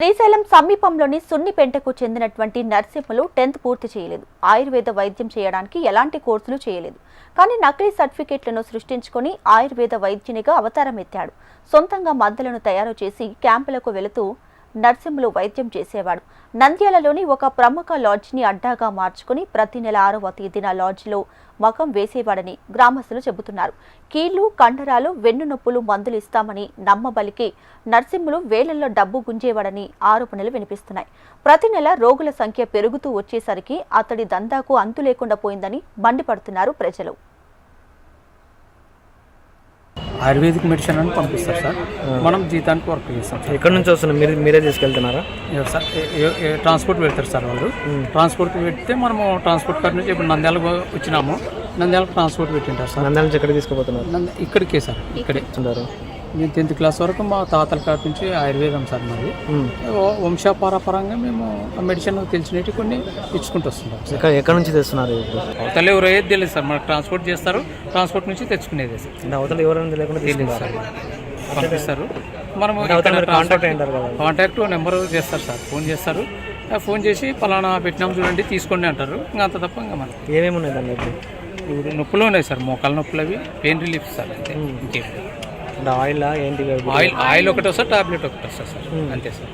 శ్రీశైలం సమీపంలోని సున్నిపెంటకు చెందినటువంటి నర్సింహులు 10th పూర్తి చేయలేదు. ఆయుర్వేద వైద్యం చేయడానికి ఎలాంటి కోర్సులు చేయలేదు. కానీ నకిలీ సర్టిఫికెట్లను సృష్టించుకొని ఆయుర్వేద వైద్యునిగా అవతారం ఎత్తాడు. సొంతంగా మందులను తయారు చేసి క్యాంపులకు వెళుతూ నర్సింహులు వైద్యం చేసేవాడు. నంద్యాలలోని ఒక ప్రముఖ లాడ్జిని అడ్డాగా మార్చుకుని ప్రతి నెల 6వ తేదీన లాడ్జిలో మకం వేసేవాడని గ్రామస్తులు చెబుతున్నారు. కీళ్లు, కండరాలు, వెన్నునొప్పులు మందులు ఇస్తామని నమ్మబలికి నర్సింహులు వేలల్లో డబ్బు గుంజేవాడని ఆరోపణలు వినిపిస్తున్నాయి. ప్రతి నెల రోగుల సంఖ్య పెరుగుతూ వచ్చేసరికి అతడి దందాకు అంతు లేకుండా పోయిందని మండిపడుతున్నారు ప్రజలు. ఆయుర్వేదిక్ మెడిసిన్ అని పంపిస్తారు సార్. మనం జీతానికి వర్క్ చేస్తాం. ఎక్కడి నుంచి వస్తున్నాం? మీరే తీసుకెళ్తున్నారా సార్? ట్రాన్స్పోర్ట్ పెడతారు సార్ వాళ్ళు. ట్రాన్స్పోర్ట్ పెడితే మనము ట్రాన్స్పోర్ట్ కార్ నుంచి ఇప్పుడు నంద్యాలకు వచ్చినాము. నంద్యాలకు ట్రాన్స్పోర్ట్ పెట్టింటారు సార్. నంద్యాల నుంచి ఎక్కడికి తీసుకుపోతున్నారు? ఇక్కడికే సార్. ఇక్కడే ఉంటారు. నేను 10th క్లాస్ వరకు మా తాతల కాటి నుంచి ఆయుర్వేదం సార్ మాది. వంశపారపరంగా మేము మెడిసిన్ తెలిసినట్టు కొన్ని ఇచ్చుకుంటూ వస్తుంటాం. ఎక్కడి నుంచి తెస్తున్నారు? అవతల ఎవరు ఏది తెలియదు సార్. మనకు ట్రాన్స్పోర్ట్ చేస్తారు. ట్రాన్స్పోర్ట్ నుంచి తెచ్చుకునేది సార్. అవతల ఎవరైనా లేకుండా తెలియదు సార్. పంపిస్తారు. మనము కాంటాక్ట్ నెంబర్ చేస్తారు సార్. ఫోన్ చేస్తారు. ఫోన్ చేసి పలానా పెట్టినాం చూడండి తీసుకోండి అంటారు. ఇంకా అంత తప్ప ఇంకా మనకి ఏమేమి ఉన్నాయి దాన్ని? ఇప్పుడు నొప్పులు ఉన్నాయి సార్. మోకాల నొప్పులు అవి పెయిన్ రిలీఫ్ సార్. అంతే. ఇంకేం ఆయిల్ ఏంటి? ఆయిల్ ఒకటి వస్తుంది, టాబ్లెట్ ఒకటి వస్తుంది సార్. అంతే సార్.